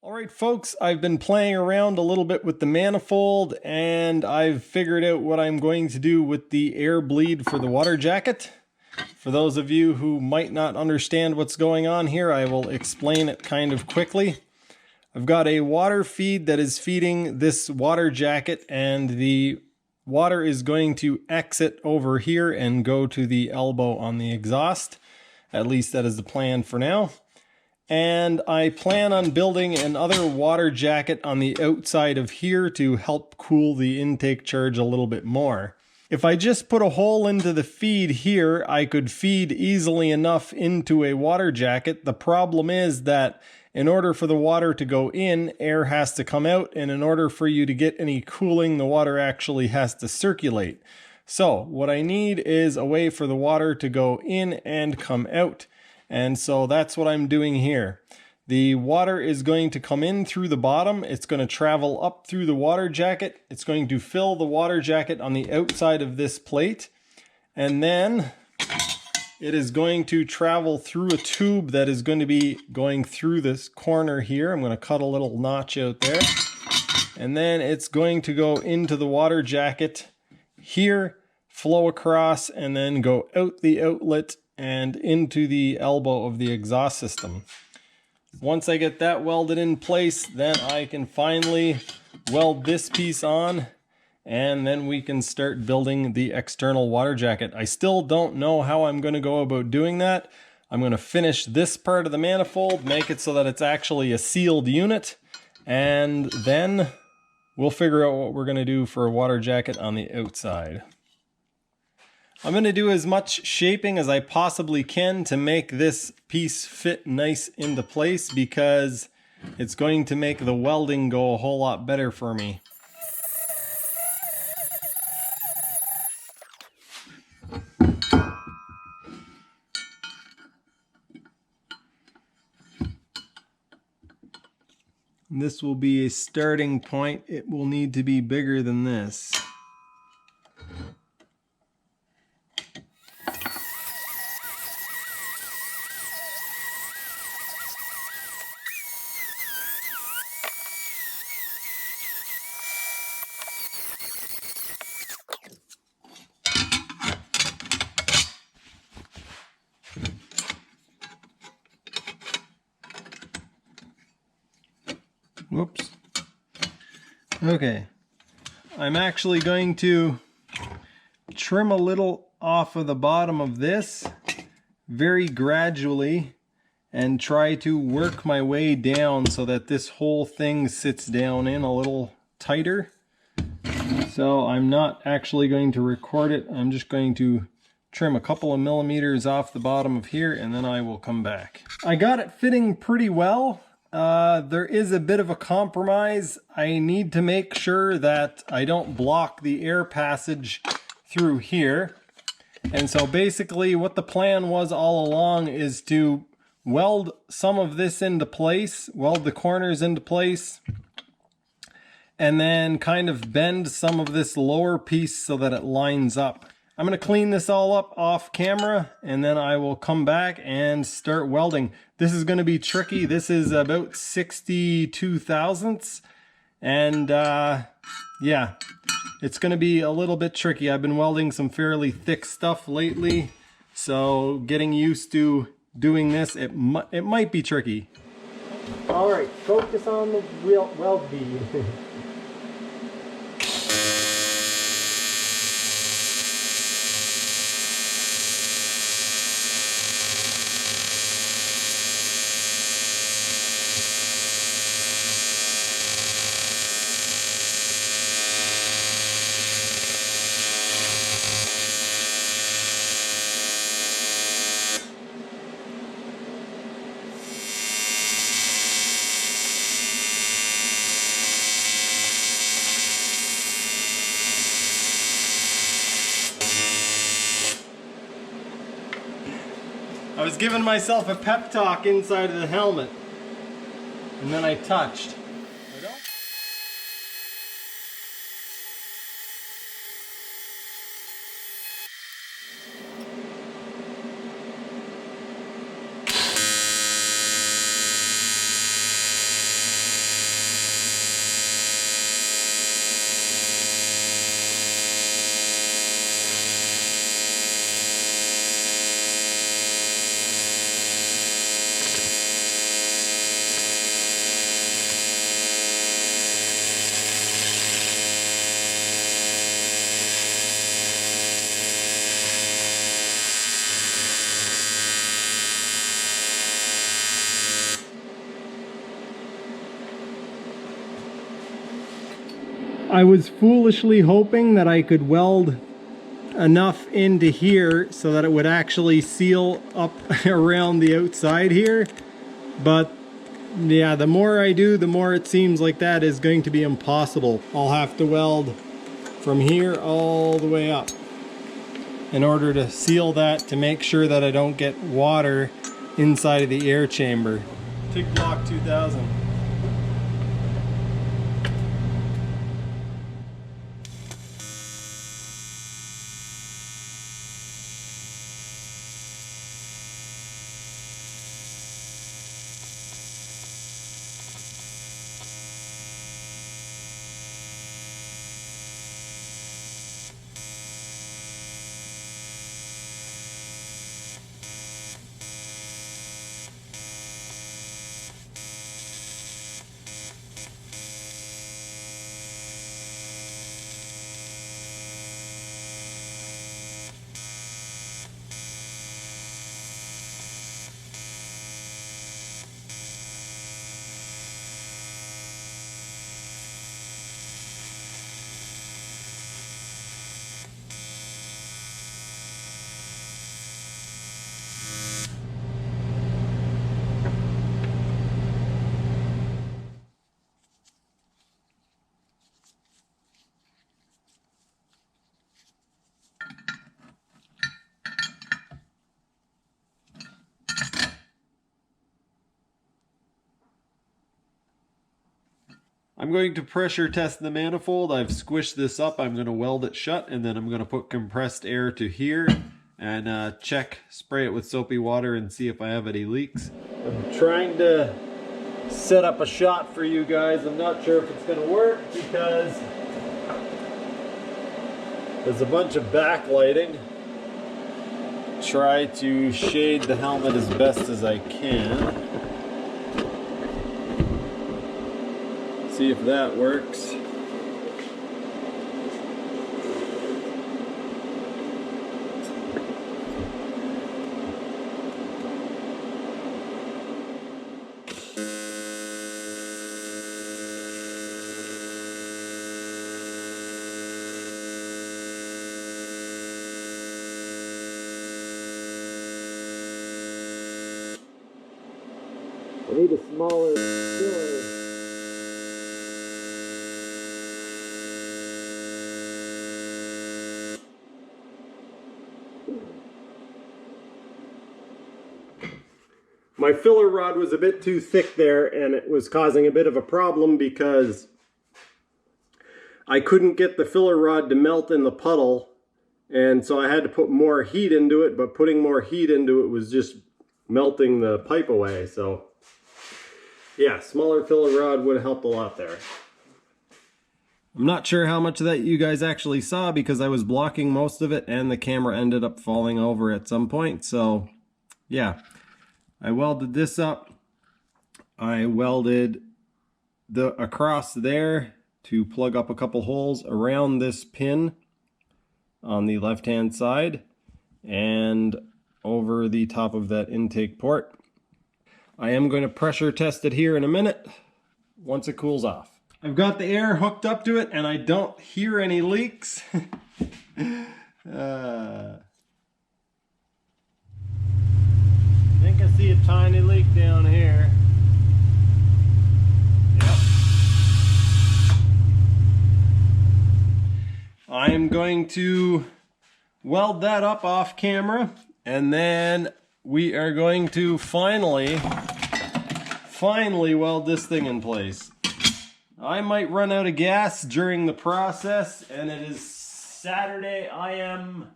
All right, folks, I've been playing around a little bit with the manifold and I've figured out what I'm going to do with the air bleed for the water jacket. For those of you who might not understand what's going on here, I will explain it kind of quickly. I've got a water feed that is feeding this water jacket, and the water is going to exit over here and go to the elbow on the exhaust. At least that is the plan for now. And I plan on building another water jacket on the outside of here to help cool the intake charge a little bit more. If I just put a hole into the feed here, I could feed easily enough into a water jacket. The problem is that in order for the water to go in, air has to come out, and in order for you to get any cooling, the water actually has to circulate. So what I need is a way for the water to go in and come out. And so that's what I'm doing here. The water is going to come in through the bottom. It's going to travel up through the water jacket. It's going to fill the water jacket on the outside of this plate. And then it is going to travel through a tube that is going to be going through this corner here. I'm going to cut a little notch out there. And then it's going to go into the water jacket here, flow across, and then go out the outlet and into the elbow of the exhaust system. Once I get that welded in place, then I can finally weld this piece on, and then we can start building the external water jacket. I still don't know how I'm going to go about doing that. I'm going to finish this part of the manifold, make it so that it's actually a sealed unit, and then we'll figure out what we're going to do for a water jacket on the outside. I'm going to do as much shaping as I possibly can to make this piece fit nice into place, because it's going to make the welding go a whole lot better for me. This will be a starting point. It will need to be bigger than this. Whoops. Okay. I'm actually going to trim a little off of the bottom of this very gradually and try to work my way down so that this whole thing sits down in a little tighter. So I'm not actually going to record it. I'm just going to trim a couple of millimeters off the bottom of here, and then I will come back. I got it fitting pretty well. There is a bit of a compromise. I need to make sure that I don't block the air passage through here. And so basically what the plan was all along is to weld some of this into place, weld the corners into place, and then kind of bend some of this lower piece so that it lines up. I'm going to clean this all up off camera, and then I will come back and start welding. This is going to be tricky. This is about 62 thousandths, and yeah, it's going to be a little bit tricky. I've been welding some fairly thick stuff lately, so getting used to doing this, it might be tricky. All right, focus on the weld bead. I was giving myself a pep talk inside of the helmet, and then I touched. I was foolishly hoping that I could weld enough into here so that it would actually seal up around the outside here, but yeah, the more I do, the more it seems like that is going to be impossible. I'll have to weld from here all the way up in order to seal that, to make sure that I don't get water inside of the air chamber. TIG Block 2000. I'm going to pressure test the manifold. I've squished this up. I'm going to weld it shut, and then I'm going to put compressed air to here and spray it with soapy water and see if I have any leaks. I'm trying to set up a shot for you guys. I'm not sure if it's going to work because there's a bunch of backlighting. Try to shade the helmet as best as I can. See if that works. I need a smaller filler. My filler rod was a bit too thick there, and it was causing a bit of a problem because I couldn't get the filler rod to melt in the puddle, and so I had to put more heat into it, but putting more heat into it was just melting the pipe away. So yeah, smaller filler rod would have helped a lot there. I'm not sure how much of that you guys actually saw because I was blocking most of it and the camera ended up falling over at some point. So yeah, I welded this up. I welded across there to plug up a couple holes around this pin on the left hand side and over the top of that intake port. I am going to pressure test it here in a minute once it cools off. I've got the air hooked up to it and I don't hear any leaks. I think I see a tiny leak down here. Yep. I am going to weld that up off camera, and then we are going to finally weld this thing in place. I might run out of gas during the process, and it is Saturday. I am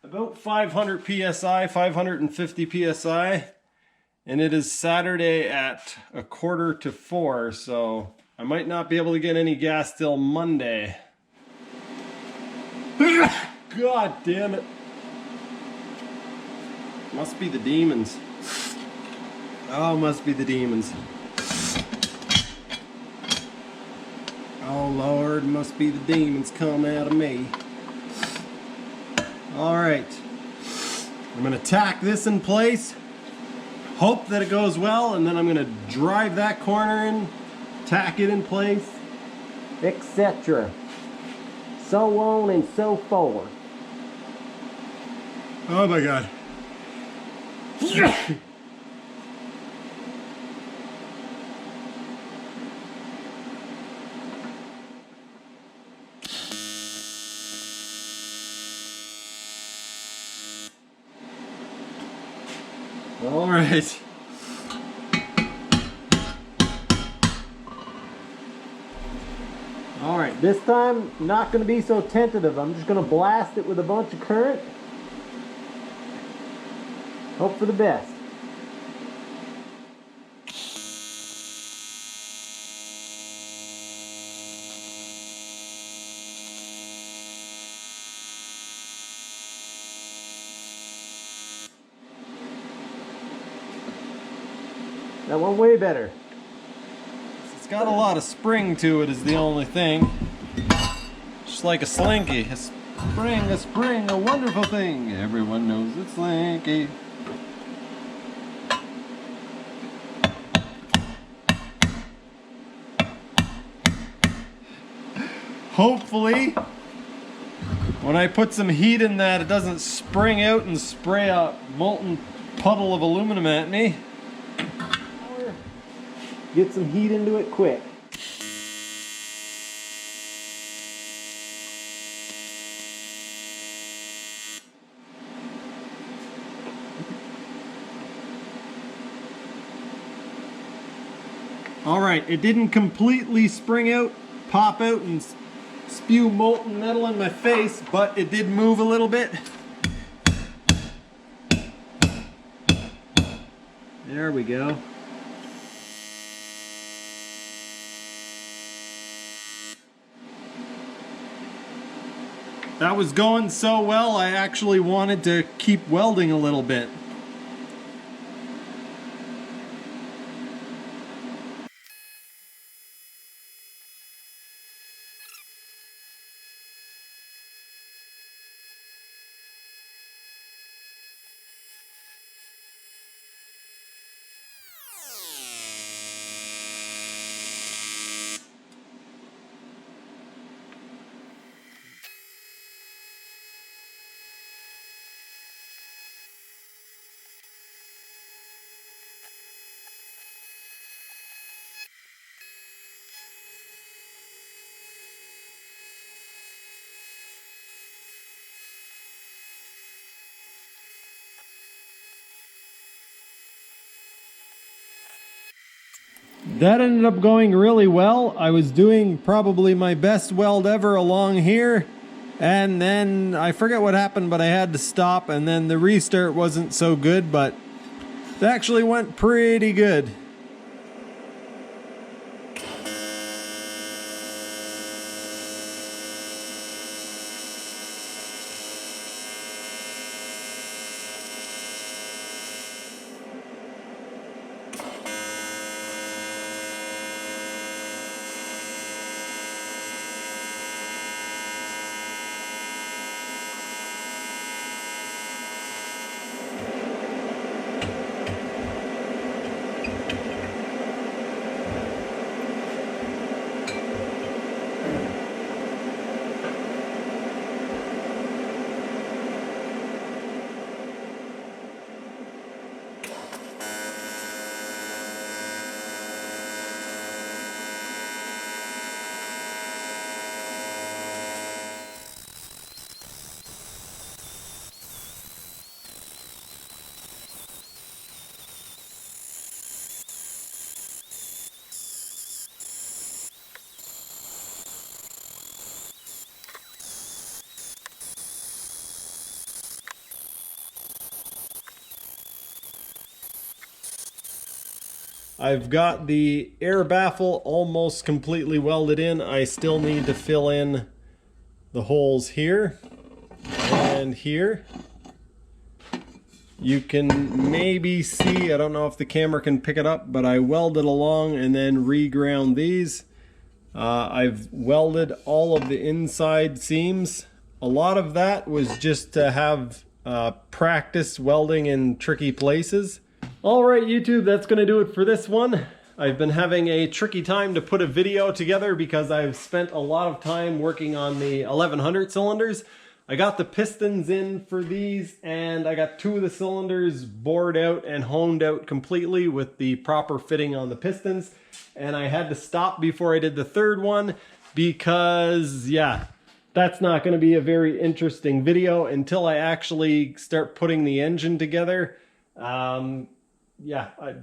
about 500 psi, 550 psi, and it is Saturday at 3:45, so I might not be able to get any gas till Monday. God damn it. Must be the demons. Oh, must be the demons. Oh Lord, must be the demons coming out of me. Alright, I'm going to tack this in place, hope that it goes well, and then I'm going to drive that corner in tack it in place, etc. So on and so forth. Oh my God. All right. All right, this time not going to be so tentative. I'm just going to blast it with a bunch of current. Hope for the best. That went way better. It's got a lot of spring to it is the only thing. Just like a slinky. A spring, a wonderful thing. Everyone knows it's slinky. Hopefully, when I put some heat in that, it doesn't spring out and spray a molten puddle of aluminum at me. Get some heat into it quick. All right, it didn't completely spring out, pop out, and spew molten metal in my face, but it did move a little bit. There we go. That was going so well, I actually wanted to keep welding a little bit. That ended up going really well. I was doing probably my best weld ever along here, and then I forget what happened, but I had to stop, and then the restart wasn't so good, but it actually went pretty good. I've got the air baffle almost completely welded in. I still need to fill in the holes here and here. You can maybe see, I don't know if the camera can pick it up, but I welded along and then reground these. I've welded all of the inside seams. A lot of that was just to have practice welding in tricky places. All right, YouTube, that's going to do it for this one. I've been having a tricky time to put a video together because I've spent a lot of time working on the 1100 cylinders. I got the pistons in for these, and I got 2 of the cylinders bored out and honed out completely with the proper fitting on the pistons. And I had to stop before I did the 3rd one because, yeah, that's not going to be a very interesting video until I actually start putting the engine together.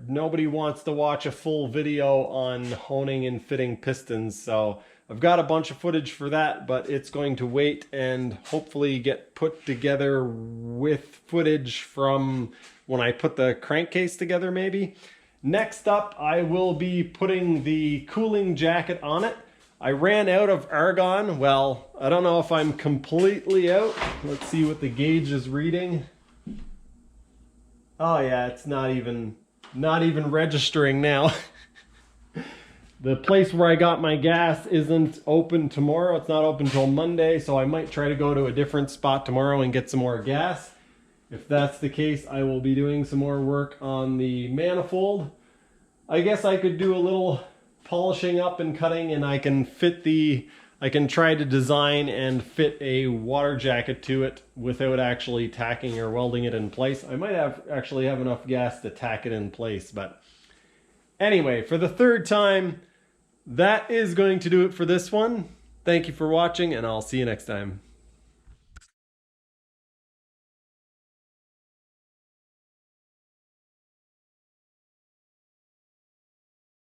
Nobody wants to watch a full video on honing and fitting pistons, so I've got a bunch of footage for that, but it's going to wait and hopefully get put together with footage from when I put the crankcase together maybe. Next up, I will be putting the cooling jacket on it. I ran out of argon. Well, I don't know if I'm completely out. Let's see what the gauge is reading. Oh yeah, it's not even registering now. The place where I got my gas isn't open tomorrow. It's not open till Monday, so I might try to go to a different spot tomorrow and get some more gas. If that's the case, I will be doing some more work on the manifold. I guess I could do a little polishing up and cutting, and I can try to design and fit a water jacket to it without actually tacking or welding it in place. I might actually have enough gas to tack it in place, but anyway, for the 3rd time, that is going to do it for this one. Thank you for watching, and I'll see you next time.